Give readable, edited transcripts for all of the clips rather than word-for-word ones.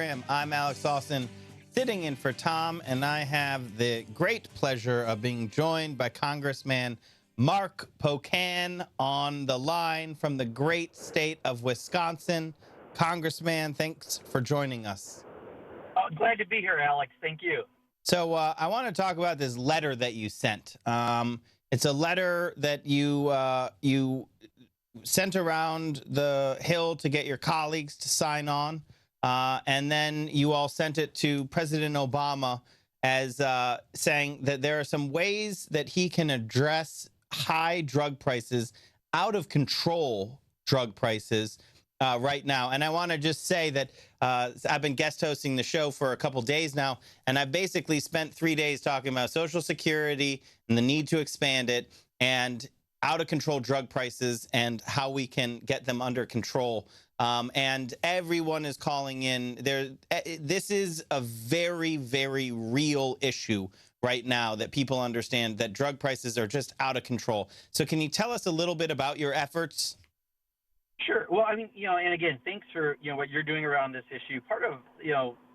I'm Alex Lawson, sitting in for Thom, and I have the great pleasure of being joined by Congressman Mark Pocan on the line from the great state of Wisconsin. Congressman, thanks for joining us. Glad to be here, Alex. Thank you. So I want to talk about this letter that you sent. It's a letter that you sent around the Hill to get your colleagues to sign on. And then you all sent it to President Obama as saying that there are some ways that he can address high drug prices, out of control drug prices right now. And I want to just say that I've been guest hosting the show for a couple days now, and I've basically spent 3 days talking about Social Security and the need to expand it and out of control drug prices and how we can get them under control. And everyone is calling in there. This is a very, very real issue right now that people understand that drug prices are just out of control. So can you tell us a little bit about your efforts? Sure. Well, I mean, and again, thanks for, what you're doing around this issue. Part of,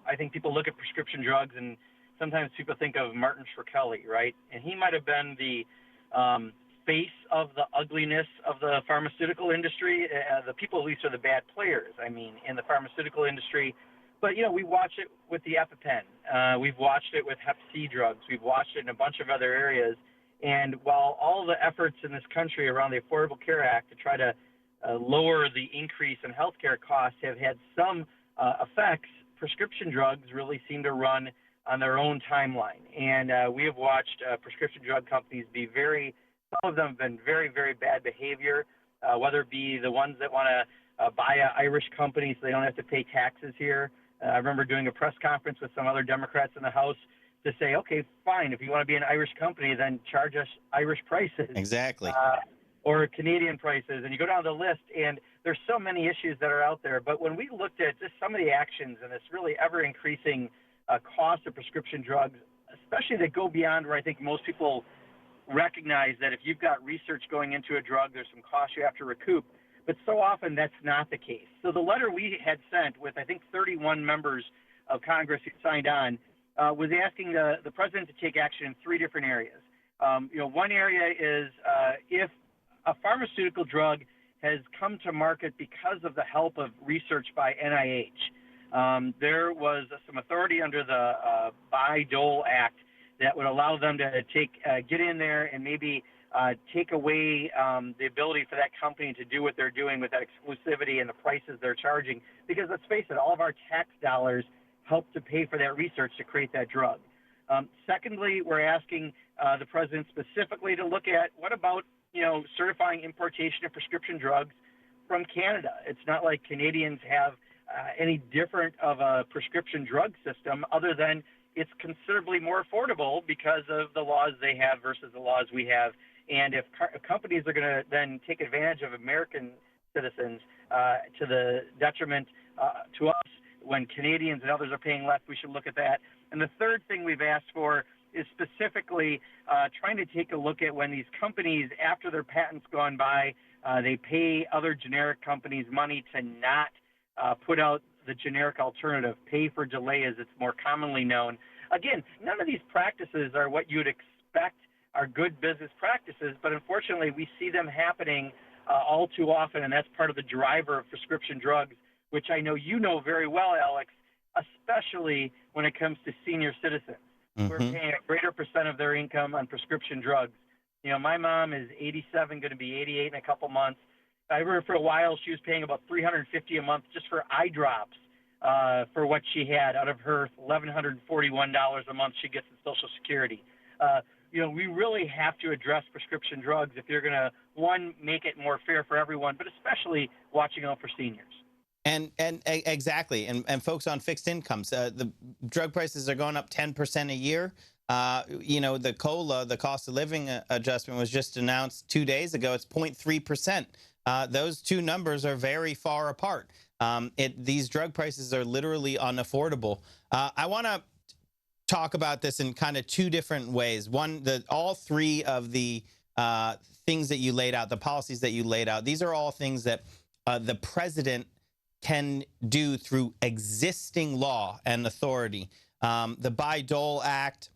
I think people look at prescription drugs and sometimes people think of Martin Shkreli, right? And he might have been the face of the ugliness of the pharmaceutical industry. The people at least are the bad players, in the pharmaceutical industry. But, we watch it with the EpiPen. We've watched it with Hep C drugs. We've watched it in a bunch of other areas. And while all the efforts in this country around the Affordable Care Act to try to lower the increase in healthcare costs have had some effects, prescription drugs really seem to run on their own timeline. And we have watched prescription drug companies be some of them have been very, very bad behavior, whether it be the ones that want to buy an Irish company so they don't have to pay taxes here. I remember doing a press conference with some other Democrats in the House to say, okay, fine, if you want to be an Irish company, then charge us Irish prices. Exactly. Or Canadian prices, and you go down the list, and there's so many issues that are out there. But when we looked at just some of the actions and this really ever-increasing cost of prescription drugs, especially that go beyond where I think most people recognize that if you've got research going into a drug, there's some costs you have to recoup. But so often that's not the case. So the letter we had sent with, I think, 31 members of Congress who signed on was asking the president to take action in 3 different areas. One area is if a pharmaceutical drug has come to market because of the help of research by NIH. There was some authority under the Bayh-Dole Act that would allow them to get in there and maybe take away the ability for that company to do what they're doing with that exclusivity and the prices they're charging. Because let's face it, all of our tax dollars help to pay for that research to create that drug. Secondly, we're asking the president specifically to look at what about certifying importation of prescription drugs from Canada. It's not like Canadians have any different of a prescription drug system other than it's considerably more affordable because of the laws they have versus the laws we have. And if companies are going to then take advantage of American citizens to the detriment to us when Canadians and others are paying less, we should look at that. And the third thing we've asked for is specifically trying to take a look at when these companies, after their patent's gone by, they pay other generic companies money to not put out the generic alternative, pay for delay as it's more commonly known. Again, none of these practices are what you'd expect are good business practices, but unfortunately we see them happening all too often, and that's part of the driver of prescription drugs, which I know you know very well, Alex, especially when it comes to senior citizens. Mm-hmm. We're paying a greater percent of their income on prescription drugs. My mom is 87, going to be 88 in a couple months. I remember for a while she was paying about $350 a month just for eye drops for what she had out of her $1,141 a month she gets in Social Security. We really have to address prescription drugs if you're going to, one, make it more fair for everyone, but especially watching out for seniors. And exactly. And folks on fixed incomes, the drug prices are going up 10% a year. The COLA, the cost of living adjustment, was just announced 2 days ago. It's 0.3%. Those two numbers are very far apart. These drug prices are literally unaffordable. I want to talk about this in kind of 2 different ways. One, all 3 of the things that you laid out, the policies that you laid out, these are all things that the president can do through existing law and authority. The Bayh-Dole Act,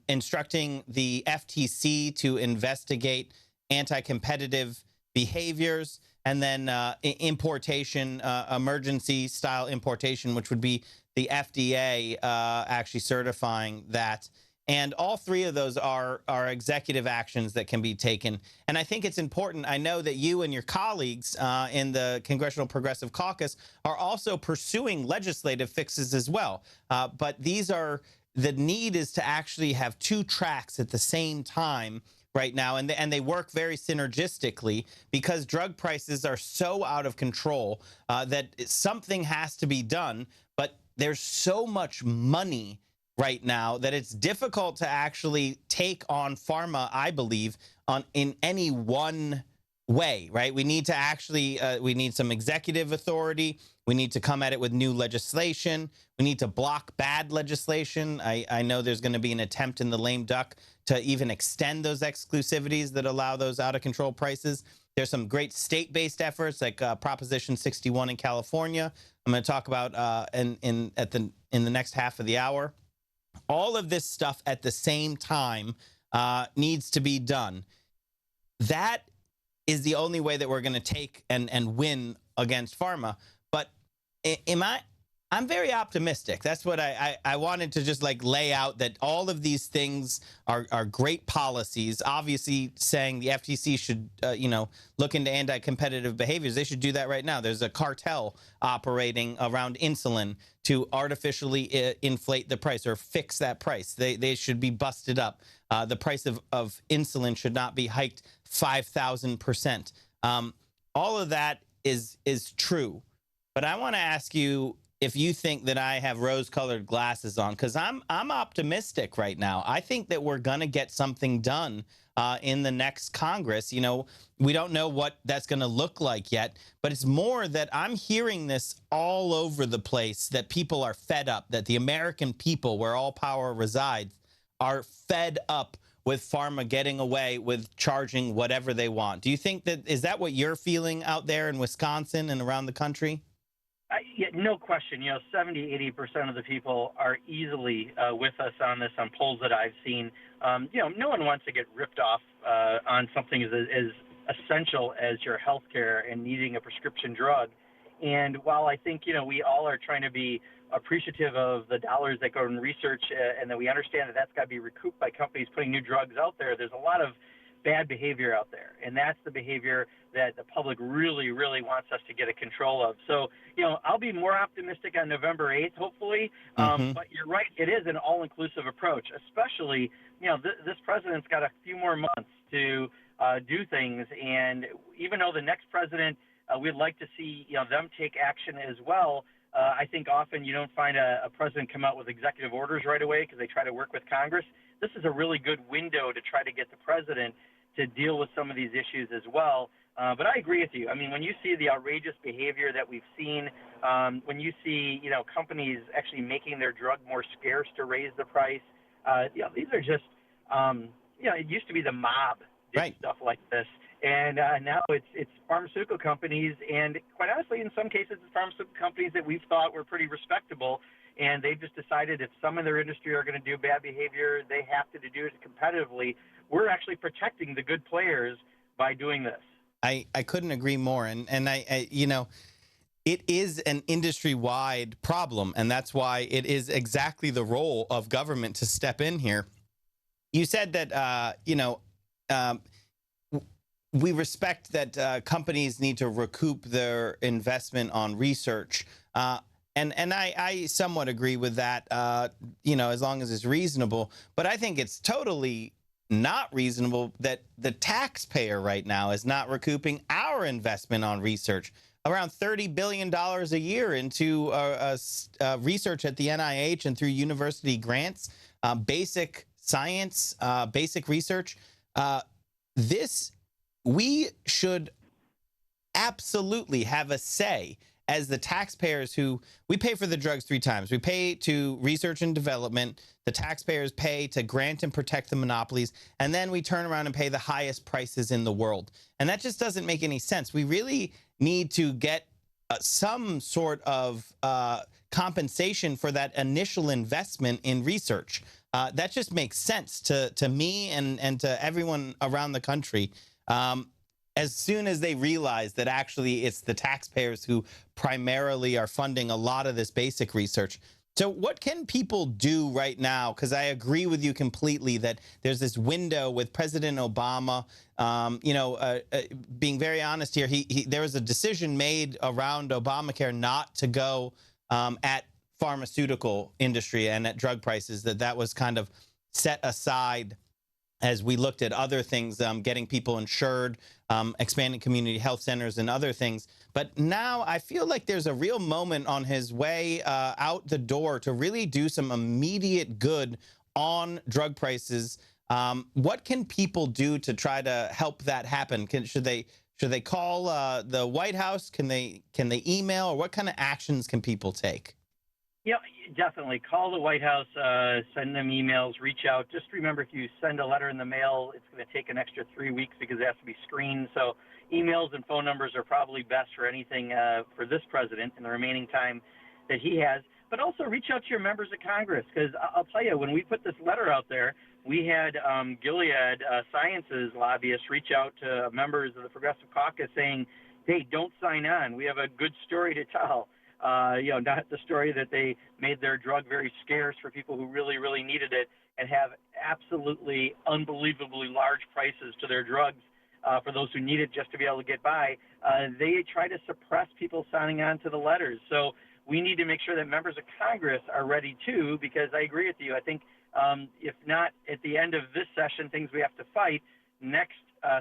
instructing the FTC to investigate anti-competitive behaviors, and then importation, emergency style importation, which would be the FDA actually certifying that. And all three of those are executive actions that can be taken. And I think it's important. I know that you and your colleagues in the Congressional Progressive Caucus are also pursuing legislative fixes as well. But these are, the need is to actually have two tracks at the same time right now, and they work very synergistically, because drug prices are so out of control that something has to be done. But there's so much money right now that it's difficult to actually take on pharma, I believe, in any one way, right? We need to actually, we need some executive authority. We need to come at it with new legislation. We need to block bad legislation. I know there's going to be an attempt in the lame duck to even extend those exclusivities that allow those out of control prices. There's some great state-based efforts like Proposition 61 in California. I'm going to talk about in the next half of the hour. All of this stuff at the same time needs to be done. That is the only way that we're going to take and win against pharma. But I'm very optimistic. That's what I wanted to just like lay out, that all of these things are great policies. Obviously, saying the FTC should, look into anti-competitive behaviors. They should do that right now. There's a cartel operating around insulin to artificially inflate the price or fix that price. They should be busted up. The price of insulin should not be hiked 5,000%. All of that is true. But I want to ask you if you think that I have rose-colored glasses on, because I'm optimistic right now. I think that we're going to get something done in the next Congress. You know, we don't know what that's going to look like yet, but it's more that I'm hearing this all over the place, that people are fed up, that the American people, where all power resides, are fed up with pharma getting away with charging whatever they want. Do you think that, is that what you're feeling out there in Wisconsin and around the country? Yeah, no question. 70, 80% of the people are easily with us on this, on polls that I've seen. No one wants to get ripped off on something as essential as your health care and needing a prescription drug. And while I think, we all are trying to be appreciative of the dollars that go in research and that we understand that that's got to be recouped by companies putting new drugs out there, there's a lot of bad behavior out there. And that's the behavior that the public really, really wants us to get a control of. So, I'll be more optimistic on November 8th, hopefully. But you're right, it is an all-inclusive approach, especially, this president's got a few more months to do things. And even though the next president, we'd like to see, them take action as well, I think often you don't find a president come out with executive orders right away because they try to work with Congress. This is a really good window to try to get the president to deal with some of these issues as well. But I agree with you. I mean, when you see the outrageous behavior that we've seen, when you see, companies actually making their drug more scarce to raise the price, these are just, it used to be the mob did stuff like this. And now it's pharmaceutical companies, and quite honestly, in some cases, it's pharmaceutical companies that we've thought were pretty respectable, and they've just decided if some in their industry are going to do bad behavior, they have to do it competitively. We're actually protecting the good players by doing this. I couldn't agree more, and I it is an industry-wide problem, and that's why it is exactly the role of government to step in here. You said that we respect that companies need to recoup their investment on research. And I somewhat agree with that, as long as it's reasonable. But I think it's totally not reasonable that the taxpayer right now is not recouping our investment on research. Around $30 billion a year into research at the NIH and through university grants, basic science, basic research. We should absolutely have a say as the taxpayers, who we pay for the drugs 3 times. We pay to research and development. The taxpayers pay to grant and protect the monopolies. And then we turn around and pay the highest prices in the world. And that just doesn't make any sense. We really need to get some sort of compensation for that initial investment in research. That just makes sense to me and to everyone around the country. As soon as they realize that actually it's the taxpayers who primarily are funding a lot of this basic research. So what can people do right now? Because I agree with you completely that there's this window with President Obama, being very honest here, there was a decision made around Obamacare not to go at pharmaceutical industry and at drug prices, that was kind of set aside as we looked at other things, getting people insured, expanding community health centers and other things. But now I feel like there's a real moment on his way out the door to really do some immediate good on drug prices. What can people do to try to help that happen? Should they call the White House? Can they email, or what kind of actions can people take? Yeah, definitely. Call the White House, send them emails, reach out. Just remember, if you send a letter in the mail, it's going to take an extra 3 weeks because it has to be screened. So emails and phone numbers are probably best for anything for this president in the remaining time that he has. But also reach out to your members of Congress, because I'll tell you, when we put this letter out there, we had Gilead Sciences lobbyists reach out to members of the Progressive Caucus saying, hey, don't sign on. We have a good story to tell. Not the story that they made their drug very scarce for people who really, really needed it and have absolutely unbelievably large prices to their drugs for those who need it just to be able to get by. They try to suppress people signing on to the letters. So we need to make sure that members of Congress are ready too, because I agree with you. I think if not at the end of this session, things we have to fight, next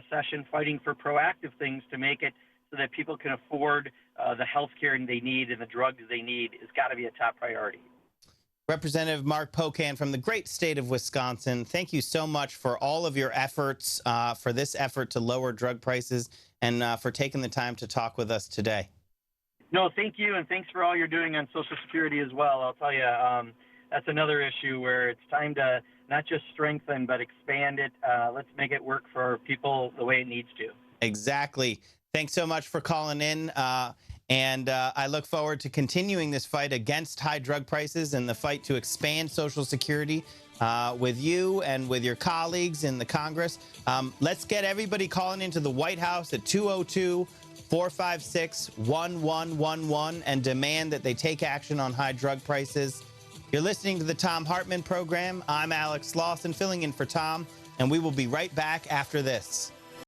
session fighting for proactive things to make it so that people can afford the health care they need and the drugs they need has got to be a top priority. Representative Mark Pocan from the great state of Wisconsin, thank you so much for all of your efforts, for this effort to lower drug prices, and for taking the time to talk with us today. No, thank you, and thanks for all you're doing on Social Security as well. I'll tell you, that's another issue where it's time to not just strengthen, but expand it. Let's make it work for people the way it needs to. Exactly. Thanks so much for calling in. And I look forward to continuing this fight against high drug prices and the fight to expand Social Security with you and with your colleagues in the Congress. Let's get everybody calling into the White House at 202-456-1111 and demand that they take action on high drug prices. You're listening to the Thom Hartmann program. I'm Alex Lawson, filling in for Thom, and we will be right back after this.